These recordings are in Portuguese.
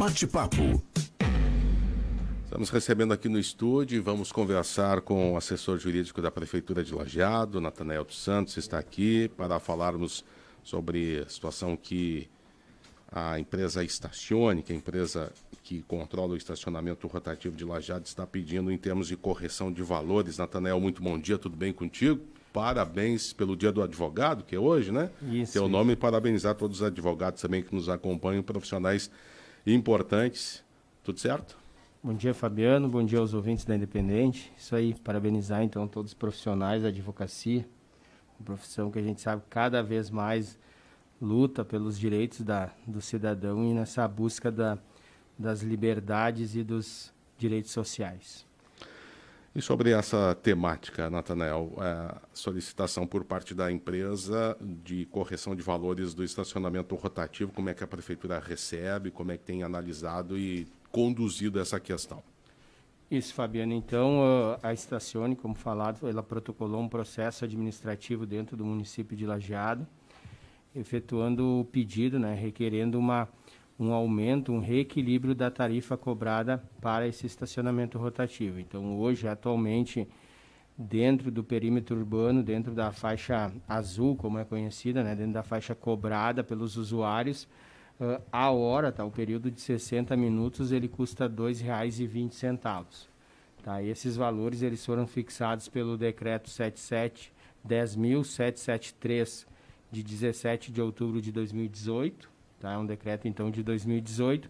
Bate-papo. Estamos recebendo aqui no estúdio e vamos conversar com o assessor jurídico da Prefeitura de Lajeado, Natanael dos Santos, está aqui para falarmos sobre a situação que a empresa Estacione, que é a empresa que controla o estacionamento rotativo de Lajeado, está pedindo em termos de correção de valores. Natanael, muito bom dia, tudo bem contigo? Parabéns pelo Dia do Advogado, que é hoje, né? Isso. Teu nome e parabenizar todos os advogados também que nos acompanham, profissionais importantes. Tudo certo? Bom dia, Fabiano. Bom dia aos ouvintes da Independente. Isso aí, parabenizar então todos os profissionais da advocacia, uma profissão que a gente sabe cada vez mais luta pelos direitos do cidadão e nessa busca das liberdades e dos direitos sociais. E sobre essa temática, Natanael, a solicitação por parte da empresa de correção de valores do estacionamento rotativo, como é que a Prefeitura recebe, como é que tem analisado e conduzido essa questão? Isso, Fabiano. Então, a Estacione, como falado, ela protocolou um processo administrativo dentro do município de Lajeado, efetuando o pedido, requerendo um aumento, um reequilíbrio da tarifa cobrada para esse estacionamento rotativo. Então, hoje, atualmente, dentro do perímetro urbano, dentro da faixa azul, como é conhecida, dentro da faixa cobrada pelos usuários, a hora, o período de 60 minutos, ele custa R$ 2,20. Tá? Esses valores eles foram fixados pelo decreto 10.773, de 17 de outubro de 2018, tá? É um decreto, então, de 2018.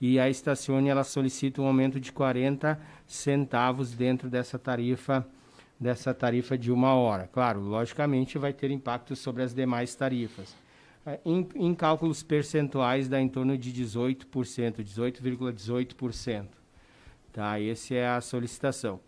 E a Estacione, ela solicita um aumento de 40 centavos dentro dessa tarifa de uma hora. Claro, logicamente, vai ter impacto sobre as demais tarifas. Em cálculos percentuais, dá em torno de 18%, 18,18%. Tá? Essa é a solicitação.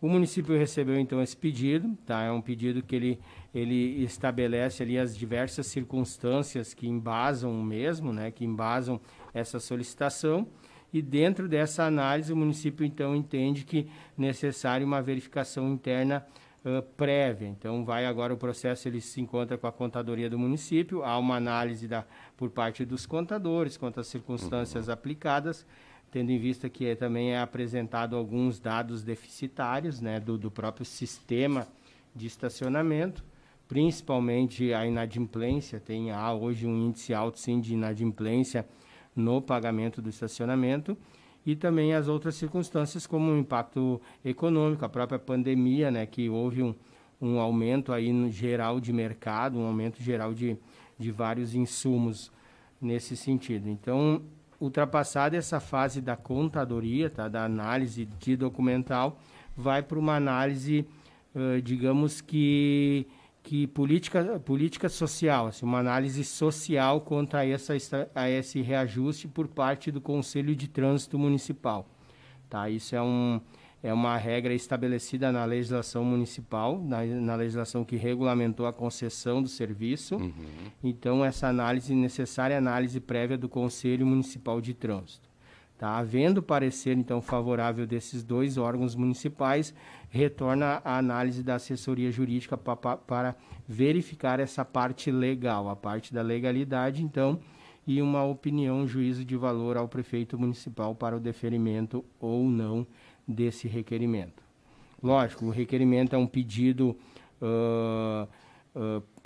O município recebeu, então, esse pedido, tá? É um pedido que ele estabelece ali as diversas circunstâncias que embasam o mesmo, que embasam essa solicitação, e dentro dessa análise o município, então, entende que é necessário uma verificação interna prévia. Então, vai agora o processo, ele se encontra com a contadoria do município, há uma análise por parte dos contadores quanto às circunstâncias aplicadas, tendo em vista que também é apresentado alguns dados deficitários do próprio sistema de estacionamento, principalmente a inadimplência, há hoje um índice alto sim de inadimplência no pagamento do estacionamento, e também as outras circunstâncias como o impacto econômico, a própria pandemia, que houve um aumento aí no geral de mercado, um aumento geral de vários insumos nesse sentido. Então, ultrapassada essa fase da contadoria, da análise de documental, vai para uma análise, digamos que política social, assim, uma análise social quanto a esse reajuste por parte do Conselho de Trânsito Municipal. Tá? Isso é uma regra estabelecida na legislação municipal, na legislação que regulamentou a concessão do serviço. Então, essa necessária análise prévia do Conselho Municipal de Trânsito. Tá? Havendo parecer, então, favorável desses dois órgãos municipais, retorna a análise da assessoria jurídica para verificar essa parte legal, a parte da legalidade, então, e uma opinião, juízo de valor ao prefeito municipal para o deferimento ou não desse requerimento. Lógico, o requerimento é um pedido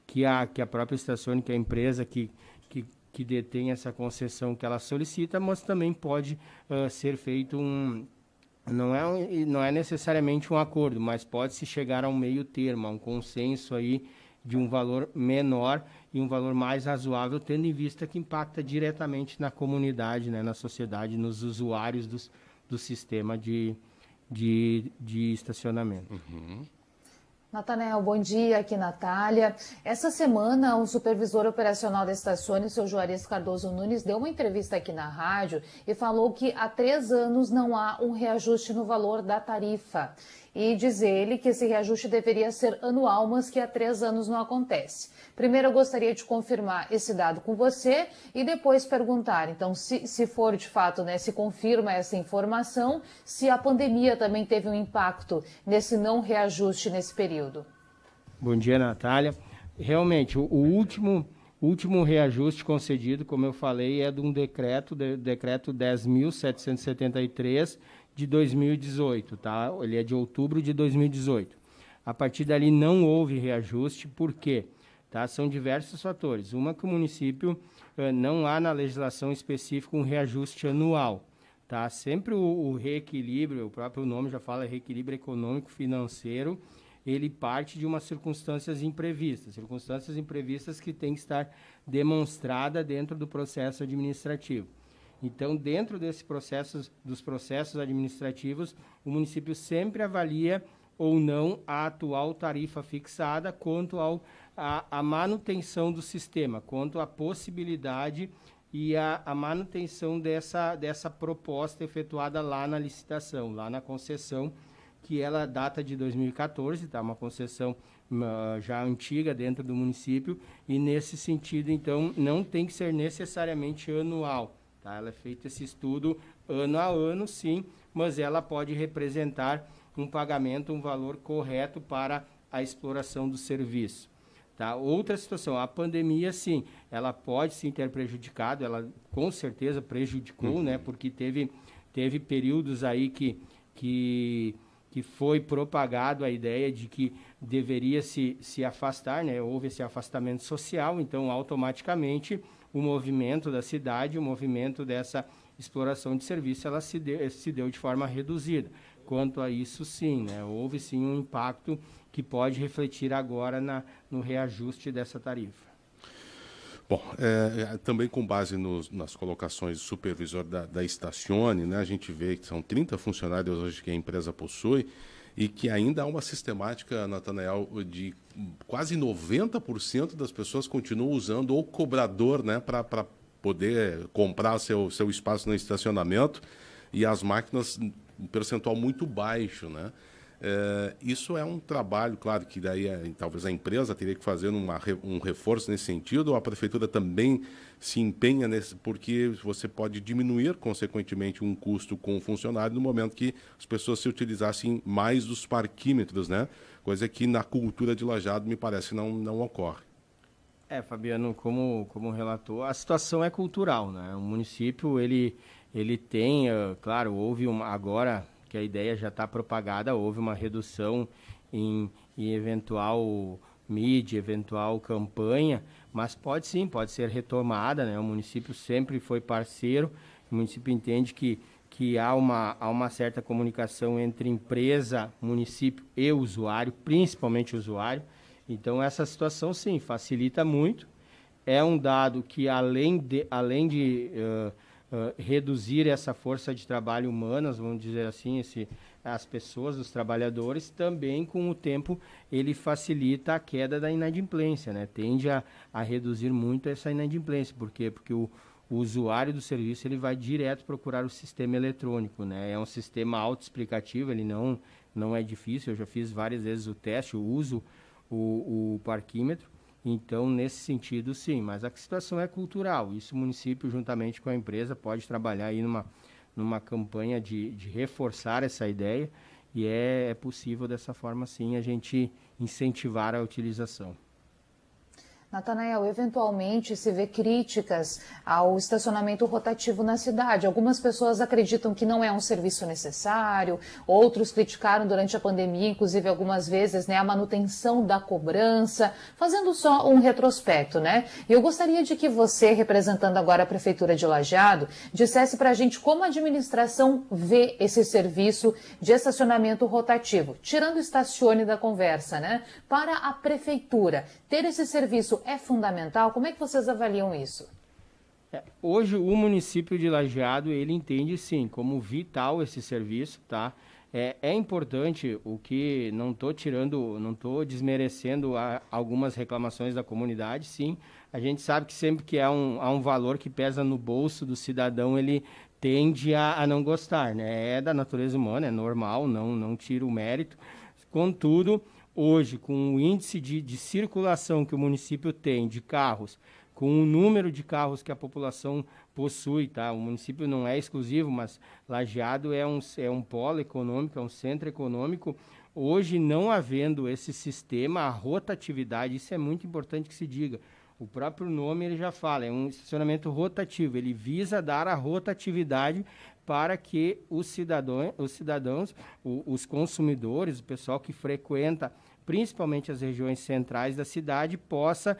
que a própria Estacione, que é a empresa que detém essa concessão que ela solicita, mas também pode ser feito não é necessariamente um acordo, mas pode-se chegar a um meio termo, a um consenso aí de um valor menor e um valor mais razoável, tendo em vista que impacta diretamente na comunidade, na sociedade, nos usuários do sistema de estacionamento. Natanael, bom dia, aqui Natália. Essa semana, o supervisor operacional da Estacione, o seu Juarez Cardoso Nunes, deu uma entrevista aqui na rádio e falou que há 3 anos não há um reajuste no valor da tarifa. E diz ele que esse reajuste deveria ser anual, mas que há 3 anos não acontece. Primeiro, eu gostaria de confirmar esse dado com você e depois perguntar, então, se for de fato, se confirma essa informação, se a pandemia também teve um impacto nesse não reajuste nesse período. Bom dia, Natália. Realmente, o último O último reajuste concedido, como eu falei, é de um decreto 10.773 de 2018, tá? Ele é de outubro de 2018. A partir dali não houve reajuste, por quê? Tá? São diversos fatores. Uma que o município não há na legislação específica um reajuste anual. Tá? Sempre o reequilíbrio, o próprio nome já fala reequilíbrio econômico-financeiro, ele parte de umas circunstâncias imprevistas que têm que estar demonstrada dentro do processo administrativo. Então, dentro dos processos administrativos, o município sempre avalia ou não a atual tarifa fixada quanto à manutenção do sistema, quanto à possibilidade e a manutenção dessa proposta efetuada lá na licitação, lá na concessão, que ela data de 2014, tá? Uma concessão já antiga dentro do município, e nesse sentido, então, não tem que ser necessariamente anual, tá? Ela é feito esse estudo ano a ano, sim, mas ela pode representar um pagamento, um valor correto para a exploração do serviço. Tá? Outra situação, a pandemia, sim, ela pode sim ter prejudicado, ela com certeza prejudicou, né? Porque teve períodos aí que foi propagado a ideia de que deveria se afastar, né? Houve esse afastamento social, então automaticamente o movimento da cidade, o movimento dessa exploração de serviço, ela se deu de forma reduzida. Quanto a isso, sim, né? Houve sim um impacto que pode refletir agora no reajuste dessa tarifa. Bom, também com base nas colocações do supervisor da Stacione, né, a gente vê que são 30 funcionários hoje que a empresa possui e que ainda há uma sistemática, Natanael, de quase 90% das pessoas continuam usando o cobrador, né, para poder comprar seu espaço no estacionamento, e as máquinas, um percentual muito baixo, né? Isso é um trabalho, claro, que daí talvez a empresa teria que fazer um reforço nesse sentido, ou a prefeitura também se empenha porque você pode diminuir, consequentemente, um custo com o funcionário no momento que as pessoas se utilizassem mais dos parquímetros, né? Coisa que na cultura de Lajeado me parece não ocorre. Fabiano, como relatou, a situação é cultural, né? O município, ele tem, claro, houve agora que a ideia já está propagada, houve uma redução em eventual mídia, eventual campanha, mas pode ser retomada, né? O município sempre foi parceiro, o município entende que há uma certa comunicação entre empresa, município e usuário, principalmente usuário. Então, essa situação, sim, facilita muito. É um dado que, além de reduzir essa força de trabalho humanas, vamos dizer assim, as pessoas, os trabalhadores, também com o tempo ele facilita a queda da inadimplência, né? Tende a reduzir muito essa inadimplência. Por quê? Porque o usuário do serviço ele vai direto procurar o sistema eletrônico, né? É um sistema autoexplicativo, ele não é difícil, eu já fiz várias vezes o teste, eu uso o parquímetro. Então, nesse sentido, sim, mas a situação é cultural. Isso o município, juntamente com a empresa, pode trabalhar aí numa campanha de reforçar essa ideia, e é possível dessa forma, sim, a gente incentivar a utilização. Natanael, eventualmente se vê críticas ao estacionamento rotativo na cidade. Algumas pessoas acreditam que não é um serviço necessário, outros criticaram durante a pandemia, inclusive algumas vezes, né, a manutenção da cobrança, fazendo só um retrospecto, né? E eu gostaria de que você, representando agora a Prefeitura de Lajeado, dissesse para a gente como a administração vê esse serviço de estacionamento rotativo, tirando o Stacione da conversa, né? Para a Prefeitura, ter esse serviço é fundamental? Como é que vocês avaliam isso? Hoje o município de Lajeado, ele entende sim como vital esse serviço, tá? É importante, o que não estou desmerecendo algumas reclamações da comunidade, sim. A gente sabe que sempre que há um valor que pesa no bolso do cidadão, ele tende a não gostar, né? É da natureza humana, é normal, não tira o mérito. Contudo, hoje, com o índice de circulação que o município tem de carros, com o número de carros que a população possui, tá? O município não é exclusivo, mas Lajeado é um polo econômico, é um centro econômico. Hoje, não havendo esse sistema, a rotatividade, isso é muito importante que se diga. O próprio nome ele já fala, é um estacionamento rotativo, ele visa dar a rotatividade para que os cidadãos, os consumidores, o pessoal que frequenta principalmente as regiões centrais da cidade, possa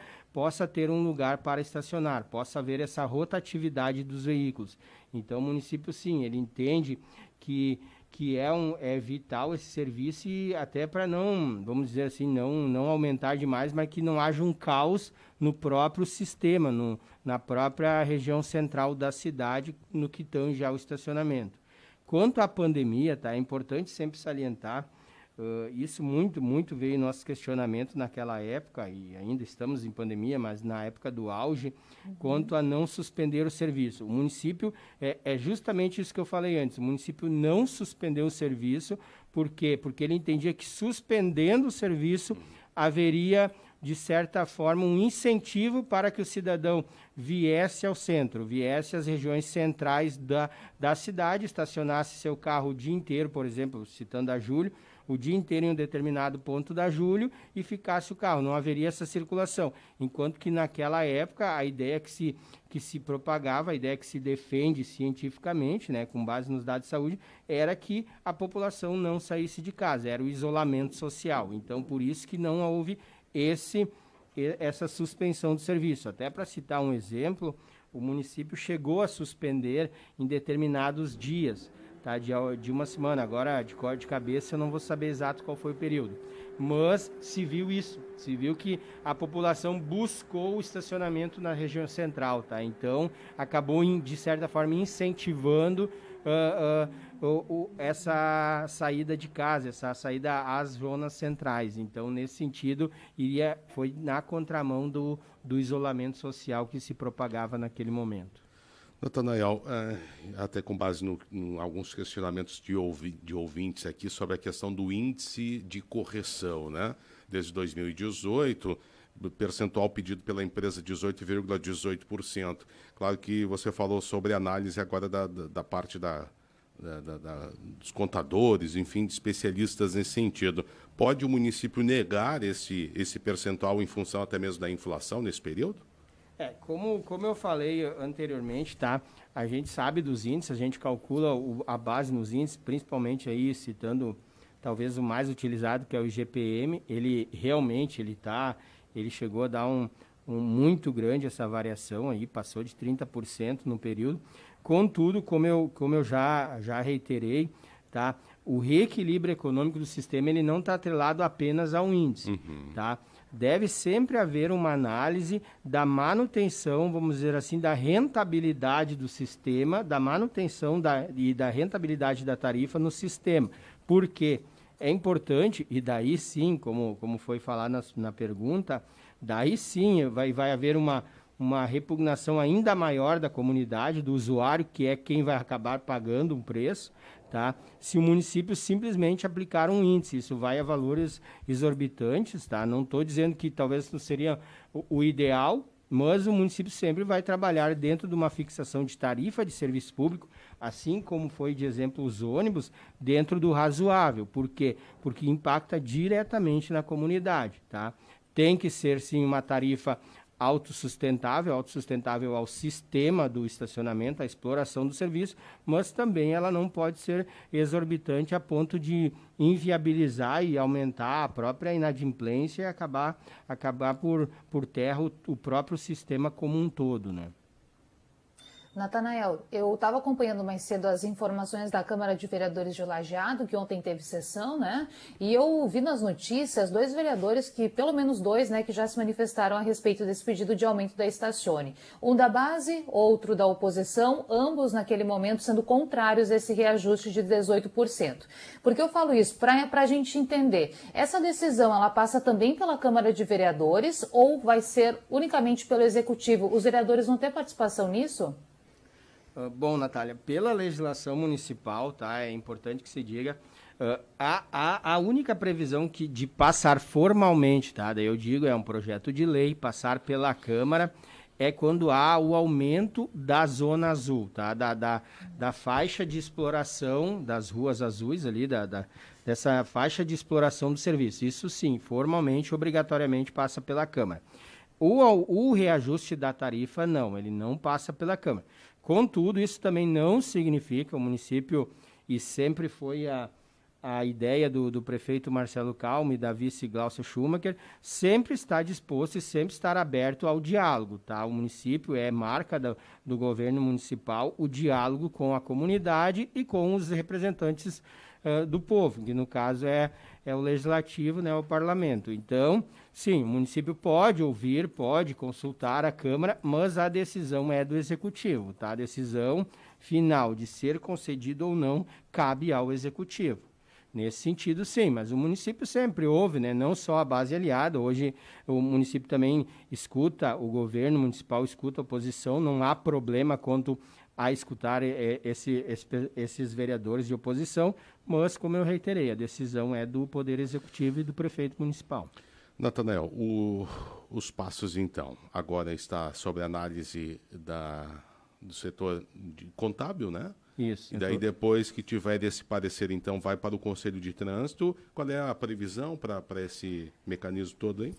ter um lugar para estacionar, possa haver essa rotatividade dos veículos. Então, o município, sim, ele entende que é vital esse serviço e até para não, vamos dizer assim, não aumentar demais, mas que não haja um caos no próprio sistema, na própria região central da cidade, no que tange ao estacionamento. Quanto à pandemia, tá, é importante sempre salientar, isso muito veio nosso questionamento naquela época, e ainda estamos em pandemia, mas na época do auge, quanto a não suspender o serviço. O município, é justamente isso que eu falei antes, o município não suspendeu o serviço, por quê? Porque ele entendia que suspendendo o serviço, haveria, de certa forma, um incentivo para que o cidadão viesse ao centro, viesse às regiões centrais da cidade, estacionasse seu carro o dia inteiro, por exemplo, citando a Júlio, o dia inteiro em um determinado ponto da Júlio e ficasse o carro, não haveria essa circulação. Enquanto que naquela época a ideia que se propagava, a ideia que se defende cientificamente, né, com base nos dados de saúde, era que a população não saísse de casa, era o isolamento social. Então, por isso que não houve essa suspensão do serviço. Até para citar um exemplo, o município chegou a suspender em determinados dias, tá, de uma semana. Agora, de cor de cabeça, eu não vou saber exato qual foi o período. Mas se viu isso, se viu que a população buscou o estacionamento na região central, tá? Então, acabou, de certa forma, incentivando essa saída de casa, essa saída às zonas centrais. Então, nesse sentido, foi na contramão do isolamento social que se propagava naquele momento. Natanael, até com base em alguns questionamentos de ouvintes aqui sobre a questão do índice de correção, né? Desde 2018, o percentual pedido pela empresa 18,18%. Claro que você falou sobre a análise agora da parte dos contadores, enfim, de especialistas nesse sentido. Pode o município negar esse percentual em função até mesmo da inflação nesse período? Como eu falei anteriormente, tá? A gente sabe dos índices, a gente calcula a base nos índices, principalmente aí citando talvez o mais utilizado, que é o IGPM. Ele realmente ele chegou a dar um muito grande essa variação aí, passou de 30% no período. Contudo, como eu já reiterei, tá? O reequilíbrio econômico do sistema ele não está atrelado apenas ao índice, tá? Deve sempre haver uma análise da manutenção, vamos dizer assim, da rentabilidade do sistema, da manutenção e da rentabilidade da tarifa no sistema. Por quê? É importante, e daí sim, como foi falado na pergunta, daí sim vai haver uma repugnação ainda maior da comunidade, do usuário, que é quem vai acabar pagando um preço, tá? Se o município simplesmente aplicar um índice, isso vai a valores exorbitantes, tá? Não estou dizendo que talvez não seria o ideal, mas o município sempre vai trabalhar dentro de uma fixação de tarifa de serviço público, assim como foi de exemplo os ônibus, dentro do razoável. Por quê? Porque impacta diretamente na comunidade, tá? Tem que ser sim uma tarifa autossustentável ao sistema do estacionamento, à exploração do serviço, mas também ela não pode ser exorbitante a ponto de inviabilizar e aumentar a própria inadimplência e acabar por terra o próprio sistema como um todo, né? Natanael, eu estava acompanhando mais cedo as informações da Câmara de Vereadores de Lajeado, que ontem teve sessão, né? E eu vi nas notícias dois vereadores, pelo menos dois, né, que já se manifestaram a respeito desse pedido de aumento da Estacione. Um da base, outro da oposição, ambos naquele momento sendo contrários a esse reajuste de 18%. Por que eu falo isso? Para a gente entender, essa decisão ela passa também pela Câmara de Vereadores ou vai ser unicamente pelo Executivo? Os vereadores vão ter participação nisso? Bom, Natália, pela legislação municipal, tá, é importante que se diga, a única previsão de passar formalmente, tá, daí eu digo, é um projeto de lei, passar pela Câmara, é quando há o aumento da zona azul, tá, da faixa de exploração das ruas azuis ali, dessa faixa de exploração do serviço. Isso sim, formalmente, obrigatoriamente passa pela Câmara. O reajuste da tarifa, não, ele não passa pela Câmara. Contudo, isso também não significa, o município, e sempre foi a ideia do prefeito Marcelo Calme e da vice Glaucia Schumacher, sempre está disposto e sempre estar aberto ao diálogo, tá? O município é marca do governo municipal, o diálogo com a comunidade e com os representantes do povo, que no caso é o legislativo, né, o parlamento. Então, sim, o município pode ouvir, pode consultar a Câmara, mas a decisão é do executivo, tá? A decisão final de ser concedido ou não cabe ao executivo. Nesse sentido, sim, mas o município sempre ouve, né? Não só a base aliada, hoje o município também escuta, o governo municipal escuta a oposição, não há problema quanto a escutar esses vereadores de oposição, mas, como eu reiterei, a decisão é do Poder Executivo e do prefeito municipal. Natanael, os passos, então, agora está sobre a análise do setor contábil, né? Isso. E daí, depois que tiver esse parecer, então, vai para o Conselho de Trânsito. Qual é a previsão para esse mecanismo todo aí?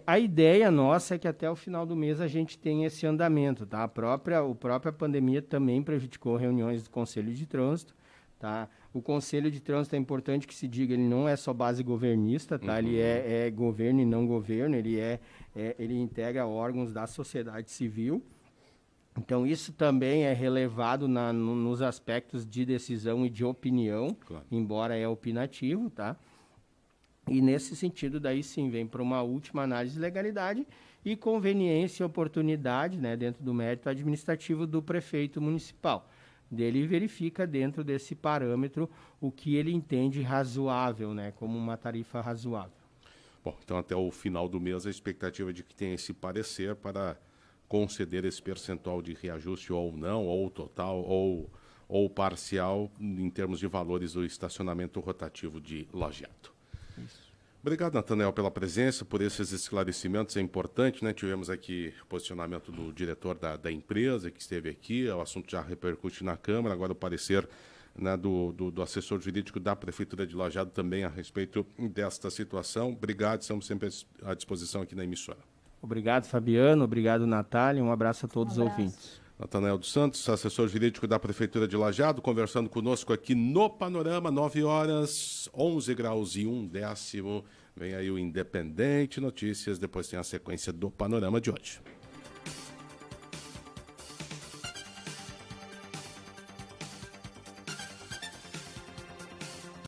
A ideia nossa é que até o final do mês a gente tenha esse andamento, tá? A própria pandemia também prejudicou reuniões do Conselho de Trânsito, tá? O Conselho de Trânsito é importante que se diga, ele não é só base governista, tá? Uhum. Ele é governo e não governo, ele integra órgãos da sociedade civil. Então, isso também é relevado nos aspectos de decisão e de opinião, claro, embora é opinativo, tá? E nesse sentido, daí sim, vem para uma última análise de legalidade e conveniência e oportunidade, né, dentro do mérito administrativo do prefeito municipal. Ele verifica dentro desse parâmetro o que ele entende razoável, né, como uma tarifa razoável. Bom, então até o final do mês a expectativa é de que tenha esse parecer para conceder esse percentual de reajuste ou não, ou total, ou parcial, em termos de valores do estacionamento rotativo de Lajeado. Isso. Obrigado, Natanael, pela presença, por esses esclarecimentos, é importante, né? Tivemos aqui o posicionamento do diretor da empresa, que esteve aqui, o assunto já repercute na Câmara, agora o parecer, né, do assessor jurídico da Prefeitura de Lajeado também a respeito desta situação. Obrigado, estamos sempre à disposição aqui na emissora. Obrigado, Fabiano. Obrigado, Natália. Um abraço a todos os ouvintes. Natanael dos Santos, assessor jurídico da Prefeitura de Lajeado, conversando conosco aqui no Panorama, 9 horas, 11 graus e 1 décimo. Vem aí o Independente Notícias, depois tem a sequência do Panorama de hoje.